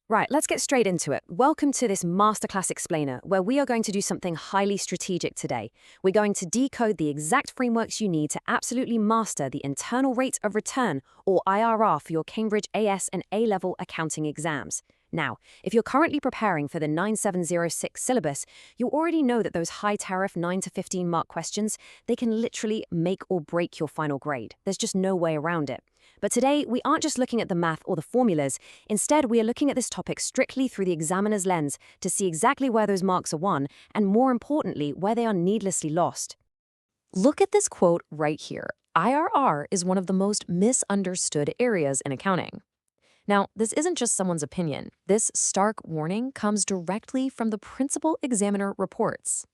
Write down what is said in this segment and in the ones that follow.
Right, let's get straight into it. Welcome to this Masterclass Explainer, where we are going to do something highly strategic today. We're going to decode the exact frameworks you need to absolutely master the internal rate of return, or IRR, for your Cambridge AS and A-level accounting exams. Now, if you're currently preparing for the 9706 syllabus, you already know that those high-tariff 9 to 15 mark questions, they can literally make or break your final grade. There's just no way around it. But today, we aren't just looking at the math or the formulas. Instead, we are looking at this topic strictly through the examiner's lens to see exactly where those marks are won and, more importantly, where they are needlessly lost. Look at this quote right here. IRR is one of the most misunderstood areas in accounting. Now, this isn't just someone's opinion. This stark warning comes directly from the principal examiner reports.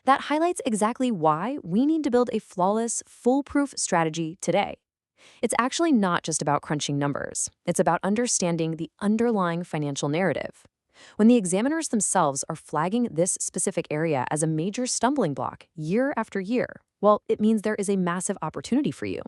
That highlights exactly why we need to build a flawless, foolproof strategy today. It's actually not just about crunching numbers. It's about understanding the underlying financial narrative. When the examiners themselves are flagging this specific area as a major stumbling block year after year, well, it means there is a massive opportunity for you.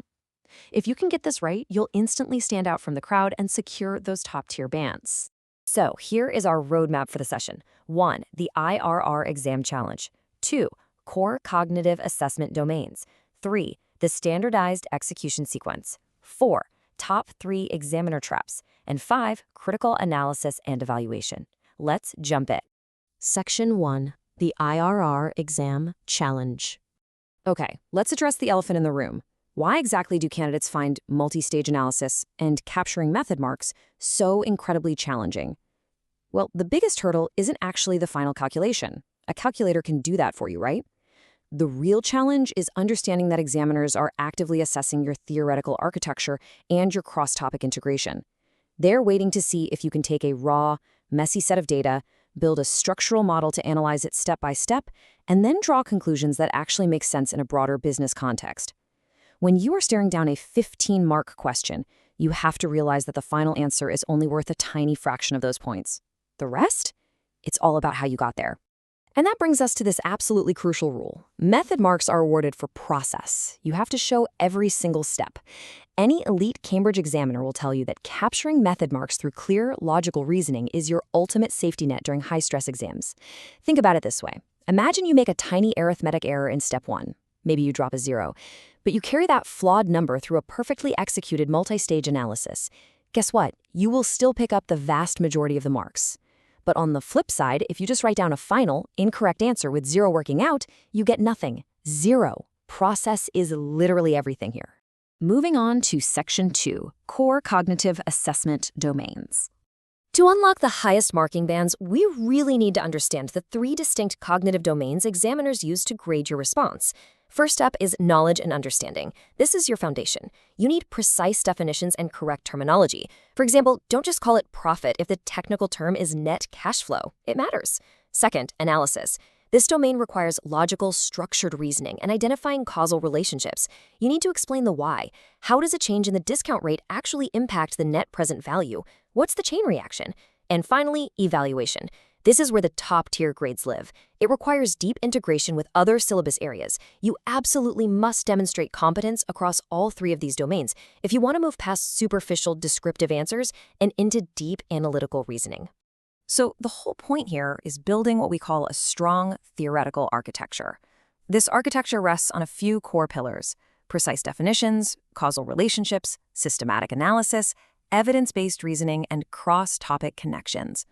If you can get this right, you'll instantly stand out from the crowd and secure those top-tier bands. So here is our roadmap for the session. 1. The IRR exam challenge. 2. Core cognitive assessment domains. 3. The standardized execution sequence. 4. Top 3 examiner traps. And 5. Critical analysis and evaluation. Let's jump in. Section 1. The IRR exam challenge. Okay, let's address the elephant in the room. Why exactly do candidates find multi-stage analysis and capturing method marks so incredibly challenging? Well, the biggest hurdle isn't actually the final calculation. A calculator can do that for you, right? The real challenge is understanding that examiners are actively assessing your theoretical architecture and your cross-topic integration. They're waiting to see if you can take a raw, messy set of data, build a structural model to analyze it step by step, and then draw conclusions that actually make sense in a broader business context. When you are staring down a 15-mark question, you have to realize that the final answer is only worth a tiny fraction of those points. The rest? It's all about how you got there. And that brings us to this absolutely crucial rule. Method marks are awarded for process. You have to show every single step. Any elite Cambridge examiner will tell you that capturing method marks through clear, logical reasoning is your ultimate safety net during high-stress exams. Think about it this way. Imagine you make a tiny arithmetic error in step 1. Maybe you drop a 0. But you carry that flawed number through a perfectly executed multi-stage analysis. Guess what? You will still pick up the vast majority of the marks. But on the flip side, if you just write down a final, incorrect answer with 0 working out, you get nothing. 0. Process is literally everything here. Moving on to Section 2, Core Cognitive Assessment Domains. To unlock the highest marking bands, we really need to understand the 3 distinct cognitive domains examiners use to grade your response. First up is knowledge and understanding. This is your foundation. You need precise definitions and correct terminology. For example, don't just call it profit if the technical term is net cash flow. It matters. Second, analysis. This domain requires logical, structured reasoning and identifying causal relationships. You need to explain the why. How does a change in the discount rate actually impact the net present value? What's the chain reaction? And finally, evaluation. This is where the top-tier grades live. It requires deep integration with other syllabus areas. You absolutely must demonstrate competence across all 3 of these domains if you want to move past superficial descriptive answers and into deep analytical reasoning. So the whole point here is building what we call a strong theoretical architecture. This architecture rests on a few core pillars: precise definitions, causal relationships, systematic analysis, evidence-based reasoning, and cross-topic connections.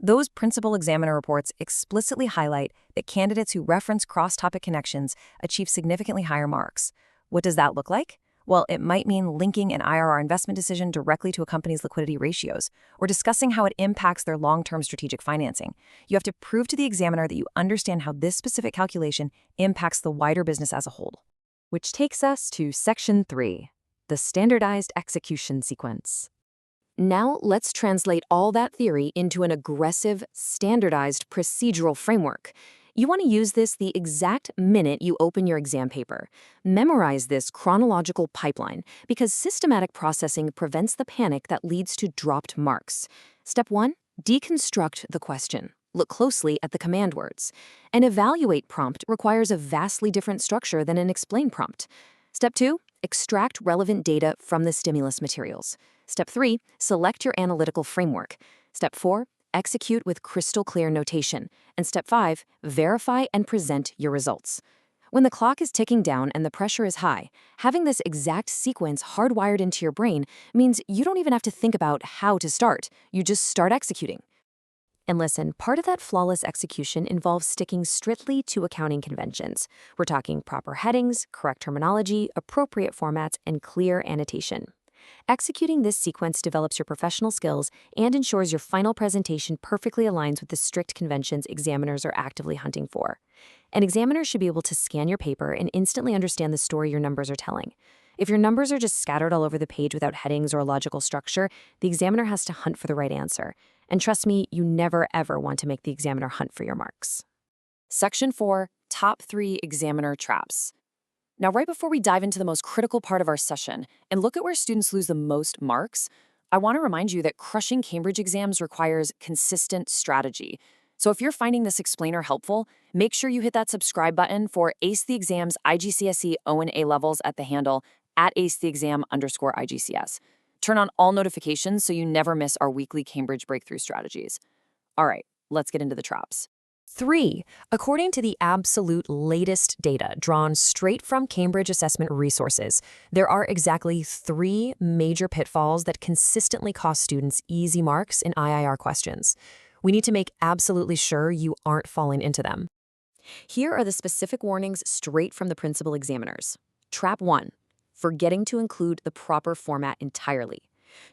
Those principal examiner reports explicitly highlight that candidates who reference cross-topic connections achieve significantly higher marks. What does that look like? Well, it might mean linking an IRR investment decision directly to a company's liquidity ratios, or discussing how it impacts their long-term strategic financing. You have to prove to the examiner that you understand how this specific calculation impacts the wider business as a whole. Which takes us to Section 3, the standardized execution sequence. Now let's translate all that theory into an aggressive, standardized procedural framework. You want to use this the exact minute you open your exam paper. Memorize this chronological pipeline because systematic processing prevents the panic that leads to dropped marks. Step 1, deconstruct the question. Look closely at the command words. An evaluate prompt requires a vastly different structure than an explain prompt. Step 2, extract relevant data from the stimulus materials. Step 3, select your analytical framework. Step 4, execute with crystal clear notation. And Step 5, verify and present your results. When the clock is ticking down and the pressure is high, having this exact sequence hardwired into your brain means you don't even have to think about how to start. You just start executing. And listen, part of that flawless execution involves sticking strictly to accounting conventions. We're talking proper headings, correct terminology, appropriate formats, and clear annotation. Executing this sequence develops your professional skills and ensures your final presentation perfectly aligns with the strict conventions examiners are actively hunting for. An examiner should be able to scan your paper and instantly understand the story your numbers are telling. If your numbers are just scattered all over the page without headings or a logical structure, the examiner has to hunt for the right answer. And trust me, you never ever want to make the examiner hunt for your marks. Section 4, Top 3 Examiner Traps. Now, right before we dive into the most critical part of our session and look at where students lose the most marks, I want to remind you that crushing Cambridge exams requires consistent strategy. So if you're finding this explainer helpful, make sure you hit that subscribe button for Ace the Exams IGCSE O and A levels at the handle @acetheexam_IGCS. Turn on all notifications so you never miss our weekly Cambridge breakthrough strategies. All right, let's get into the traps. 3. According to the absolute latest data drawn straight from Cambridge assessment resources, there are exactly 3 major pitfalls that consistently cost students easy marks in IIR questions. We need to make absolutely sure you aren't falling into them. Here are the specific warnings straight from the principal examiners. Trap 1, forgetting to include the proper format entirely.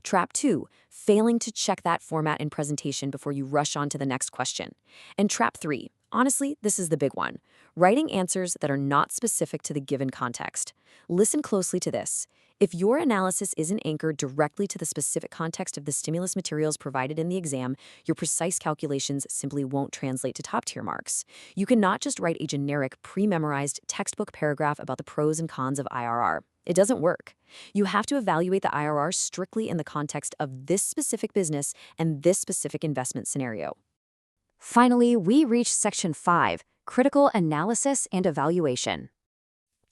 Trap 2, failing to check that format in presentation before you rush on to the next question. And Trap 3, honestly, this is the big one, writing answers that are not specific to the given context. Listen closely to this. If your analysis isn't anchored directly to the specific context of the stimulus materials provided in the exam, your precise calculations simply won't translate to top-tier marks. You cannot just write a generic, pre-memorized textbook paragraph about the pros and cons of IRR. It doesn't work. You have to evaluate the IRR strictly in the context of this specific business and this specific investment scenario. Finally, we reach Section 5, Critical Analysis and Evaluation.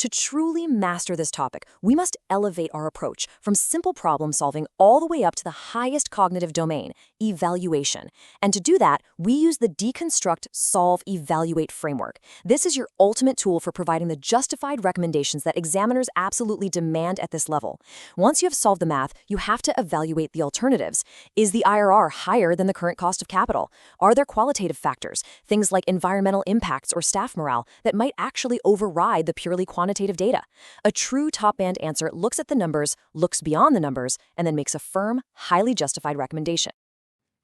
To truly master this topic, we must elevate our approach from simple problem solving all the way up to the highest cognitive domain, evaluation. And to do that, we use the Deconstruct, Solve, Evaluate framework. This is your ultimate tool for providing the justified recommendations that examiners absolutely demand at this level. Once you have solved the math, you have to evaluate the alternatives. Is the IRR higher than the current cost of capital? Are there qualitative factors, things like environmental impacts or staff morale, that might actually override the purely quantitative data? A true top-band answer looks at the numbers, looks beyond the numbers, and then makes a firm, highly justified recommendation.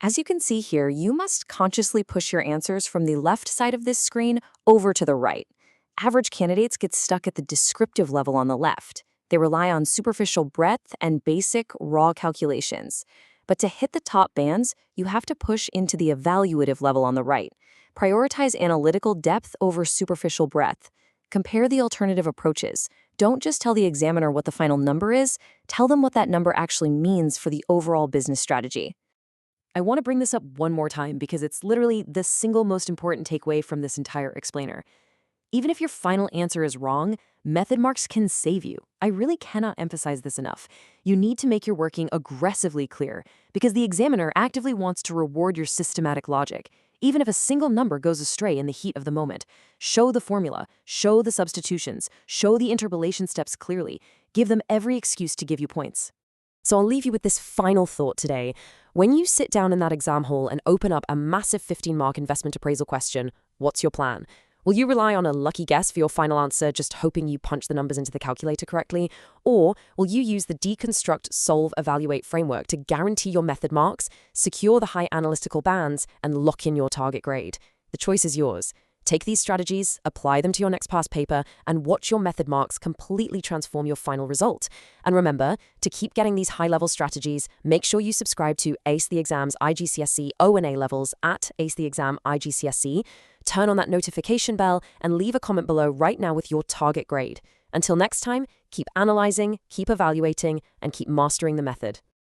As you can see here, you must consciously push your answers from the left side of this screen over to the right. Average candidates get stuck at the descriptive level on the left. They rely on superficial breadth and basic, raw calculations. But to hit the top bands, you have to push into the evaluative level on the right. Prioritize analytical depth over superficial breadth. Compare the alternative approaches. Don't just tell the examiner what the final number is, tell them what that number actually means for the overall business strategy. I want to bring this up one more time because it's literally the single most important takeaway from this entire explainer. Even if your final answer is wrong, method marks can save you. I really cannot emphasize this enough. You need to make your working aggressively clear because the examiner actively wants to reward your systematic logic. Even if a single number goes astray in the heat of the moment, show the formula, show the substitutions, show the interpolation steps clearly. Give them every excuse to give you points. So I'll leave you with this final thought today. When you sit down in that exam hall and open up a massive 15-mark investment appraisal question, what's your plan? Will you rely on a lucky guess for your final answer, just hoping you punch the numbers into the calculator correctly? Or will you use the Deconstruct, Solve, Evaluate framework to guarantee your method marks, secure the high analytical bands, and lock in your target grade? The choice is yours. Take these strategies, apply them to your next past paper, and watch your method marks completely transform your final result. And remember, to keep getting these high-level strategies, make sure you subscribe to Ace the Exams IGCSE O and A levels at Ace the Exam IGCSE. Turn on that notification bell and leave a comment below right now with your target grade. Until next time, keep analyzing, keep evaluating, and keep mastering the method.